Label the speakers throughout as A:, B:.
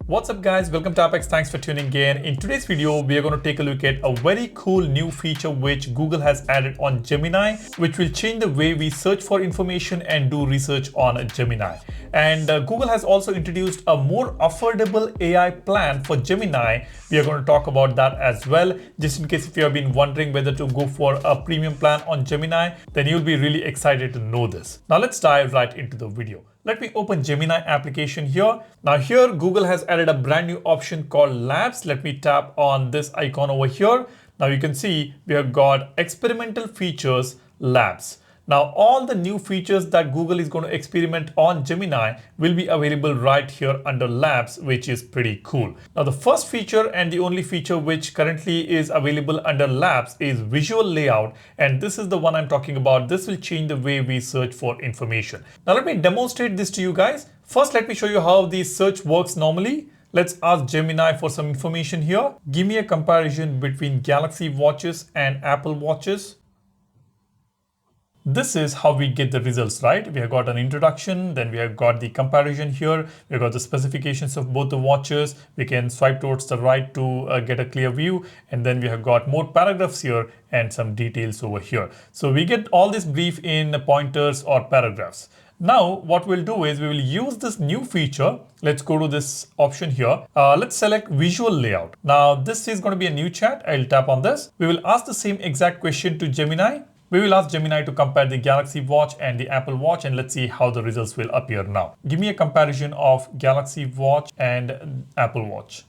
A: What's up guys, welcome to Apex. Thanks for tuning in. In today's video, we are going to take a look at a very cool new feature which Google has added on Gemini, which will change the way we search for information and do research on Gemini. And Google has also introduced a more affordable AI plan for Gemini. We are going to talk about that as well. Just in case if you have been wondering whether to go for a premium plan on Gemini, then you'll be really excited to know this. Now let's dive right into the video. Let me open Gemini application here. Now here Google has added a brand new option called Labs. Let me tap on this icon over here. Now you can see we have got experimental features Labs. Now all the new features that Google is going to experiment on Gemini will be available right here under Labs, which is pretty cool. Now the first feature and the only feature which currently is available under Labs is visual layout, and this is the one I'm talking about. This will change the way we search for information. Now let me demonstrate this to you guys. First let me show you how the search works normally. Let's ask Gemini for some information here. Give me a comparison between Galaxy watches and Apple watches. This is how we get the results, right? We have got an introduction, then we have got the comparison here. We've got the specifications of both the watches. We can swipe towards the right to get a clear view. And then we have got more paragraphs here and some details over here. So we get all this brief in pointers or paragraphs. Now, what we'll do is we will use this new feature. Let's go to this option here. Let's select visual layout. Now, this is going to be a new chat. I'll tap on this. We will ask the same exact question to Gemini. We will ask Gemini to compare the Galaxy Watch and the Apple Watch, and let's see how the results will appear now. Give me a comparison of Galaxy Watch and Apple Watch.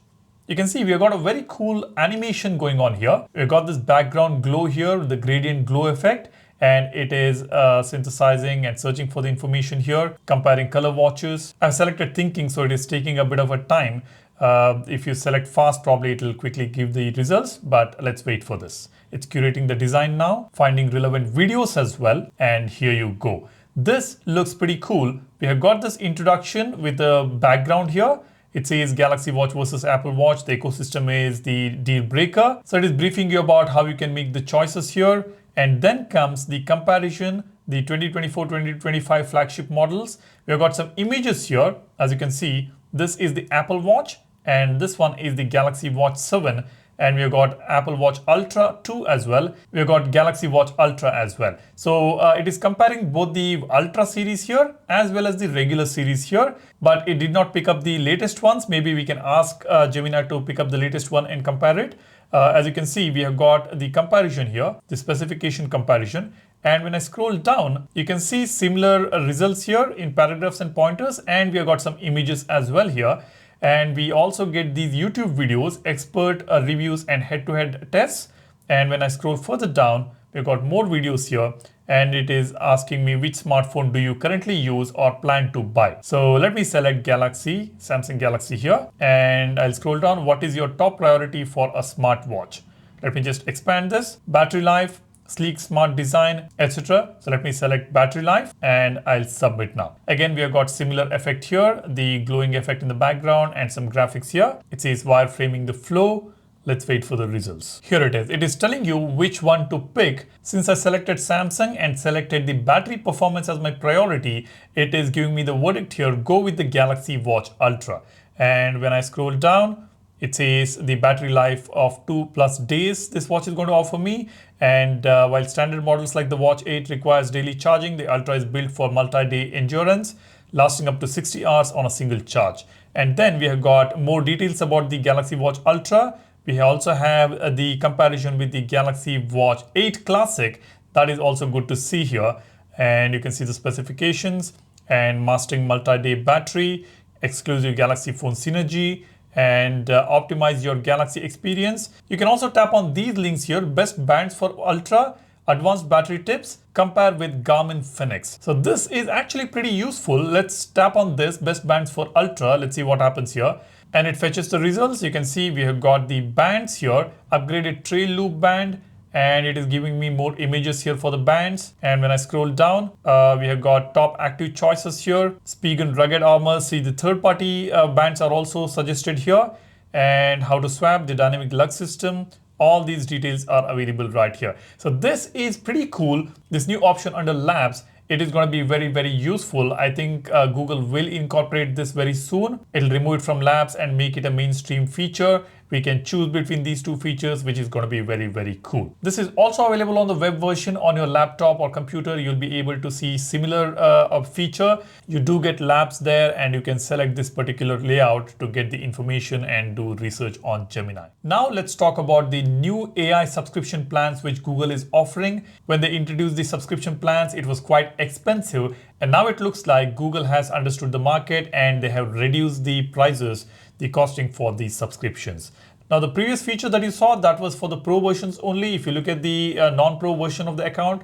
A: You can see we have got a very cool animation going on here. We've got this background glow here, the gradient glow effect, and it is synthesizing and searching for the information here, comparing color watches. I've selected thinking, so it is taking a bit of a time. If you select fast, probably it will quickly give the results, but let's wait for this. It's curating the design now, finding relevant videos as well, and here you go. This looks pretty cool. We have got this introduction with the background here. It says Galaxy Watch versus Apple Watch. The ecosystem is the deal breaker. So it is briefing you about how you can make the choices here. And then comes the comparison, the 2024-2025 flagship models. We have got some images here. As you can see, this is the Apple Watch and this one is the Galaxy Watch 7. And we have got Apple Watch Ultra 2 as well. We have got Galaxy Watch Ultra as well. So it is comparing both the Ultra series here as well as the regular series here. But it did not pick up the latest ones. Maybe we can ask Gemini to pick up the latest one and compare it. As you can see, we have got the comparison here, the specification comparison. And when I scroll down, you can see similar results here in paragraphs and pointers. And we have got some images as well here. And we also get these YouTube videos, expert reviews and head-to-head tests. And when I scroll further down, we've got more videos here. And it is asking me which smartphone do you currently use or plan to buy. So let me select Galaxy, Samsung Galaxy here. And I'll scroll down. What is your top priority for a smartwatch? Let me just expand this. Battery life, sleek, smart design, etc. So let me select battery life and I'll submit now. Again, we have got similar effect here, the glowing effect in the background and some graphics here. It says wireframing the flow. Let's wait for the results. Here it is. It is telling you which one to pick. Since I selected Samsung and selected the battery performance as my priority, it is giving me the verdict here, go with the Galaxy Watch Ultra. And when I scroll down, it says the battery life of 2+ days this watch is going to offer me. And while standard models like the Watch 8 requires daily charging, the Ultra is built for multi-day endurance, lasting up to 60 hours on a single charge. And then we have got more details about the Galaxy Watch Ultra. We also have the comparison with the Galaxy Watch 8 Classic. That is also good to see here. And you can see the specifications and mastering multi-day battery, exclusive Galaxy phone synergy, and optimize your Galaxy experience. You can also tap on these links here, best bands for Ultra, advanced battery tips, compare with Garmin Fenix. So this is actually pretty useful. Let's tap on this, best bands for Ultra. Let's see what happens here. And it fetches the results. You can see we have got the bands here, upgraded trail loop band, and it is giving me more images here for the bands. And when I scroll down, we have got top active choices here, Spigen rugged armor. See, the third-party bands are also suggested here, and how to swap, the dynamic lug system. All these details are available right here. So this is pretty cool. This new option under Labs, it is going to be very, very useful. I think Google will incorporate this very soon. It'll remove it from labs and make it a mainstream feature. We can choose between these two features, which is going to be very, very cool. This is also available on the web version. On your laptop or computer, you'll be able to see similar feature. You do get labs there, and you can select this particular layout to get the information and do research on Gemini. Now let's talk about the new AI subscription plans which Google is offering. When they introduced the subscription plans, it was quite expensive, and now it looks like Google has understood the market and they have reduced the prices, the costing for these subscriptions. Now, the previous feature that you saw, that was for the pro versions only. If you look at the non-pro version of the account,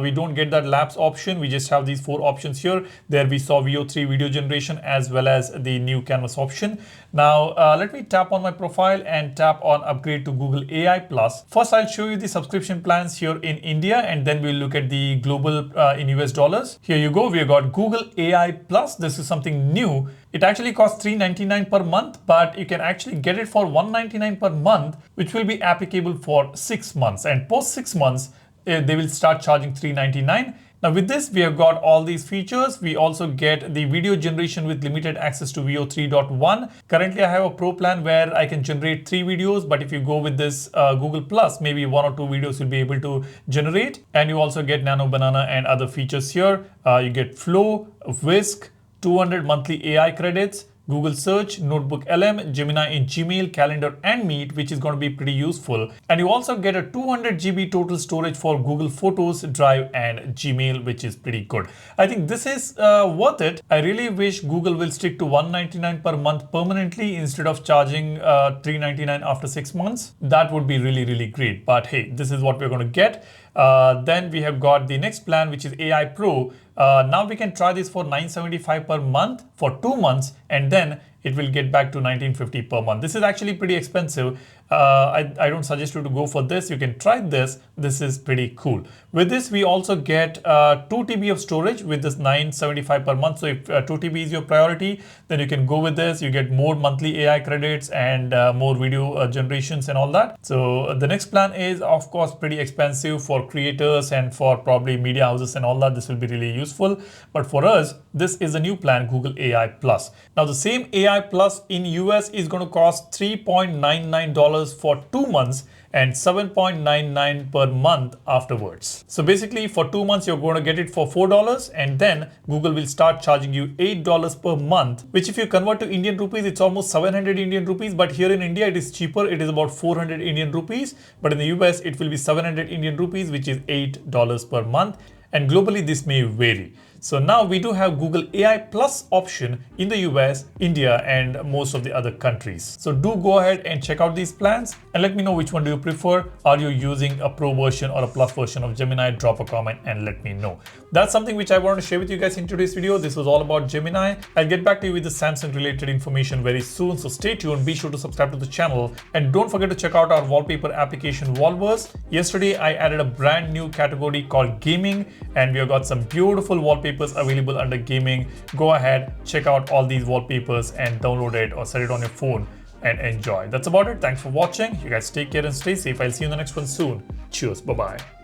A: we don't get that labs option. We just have these 4 options here. There we saw VO3 video generation as well as the new canvas option. Now, let me tap on my profile and tap on upgrade to Google AI Plus. First, I'll show you the subscription plans here in India, and then we'll look at the global in US dollars. Here you go. We've got Google AI Plus. This is something new. It actually costs $3.99 per month, but you can actually get it for $1.99 per month, which will be applicable for 6 months. And post 6 months, they will start charging $3.99. Now with this, we have got all these features. We also get the video generation with limited access to VO 3.1. Currently, I have a pro plan where I can generate 3 videos, but if you go with this Google Plus, maybe 1 or 2 videos you'll be able to generate. And you also get Nano Banana and other features here. You get Flow, Whisk, 200 monthly AI credits, Google Search, Notebook LM, Gemini in Gmail, Calendar and Meet, which is going to be pretty useful. And you also get a 200 GB total storage for Google Photos, Drive and Gmail, which is pretty good. I think this is worth it. I really wish Google will stick to $1.99 per month permanently instead of charging $3.99 after 6 months. That would be really, really great. But hey, this is what we're going to get. Then we have got the next plan, which is AI Pro. Now we can try this for $9.75 per month for 2 months, and then it will get back to $19.50 per month. This is actually pretty expensive. I don't suggest you to go for this. You can try this. This is pretty cool. With this, we also get 2 TB of storage with this $9.75 per month. So if 2 TB is your priority, then you can go with this. You get more monthly AI credits and more video generations and all that. So the next plan is, of course, pretty expensive for creators and for probably media houses and all that. This will be really useful. But for us, this is a new plan, Google AI Plus. Now, the same AI Plus in US is going to cost $3.99 for 2 months and $7.99 per month afterwards. So basically for 2 months, you're going to get it for $4, and then Google will start charging you $8 per month, which if you convert to Indian rupees, it's almost 700 Indian rupees. But here in India, it is cheaper. It is about 400 Indian rupees. But in the US, it will be 700 Indian rupees, which is $8 per month. And globally, this may vary. So now we do have Google AI Plus option in the US, India, and most of the other countries. So do go ahead and check out these plans and let me know which one do you prefer. Are you using a pro version or a plus version of Gemini? Drop a comment and let me know. That's something which I wanted to share with you guys in today's video. This was all about Gemini. I'll get back to you with the Samsung related information very soon. So stay tuned. Be sure to subscribe to the channel and don't forget to check out our wallpaper application Wallverse. Yesterday, I added a brand new category called gaming, and we have got some beautiful wallpapers available under gaming. Go ahead, check out all these wallpapers and download it or set it on your phone and enjoy. That's about it. Thanks for watching. You guys take care and stay safe. I'll see you in the next one soon. Cheers. Bye-bye.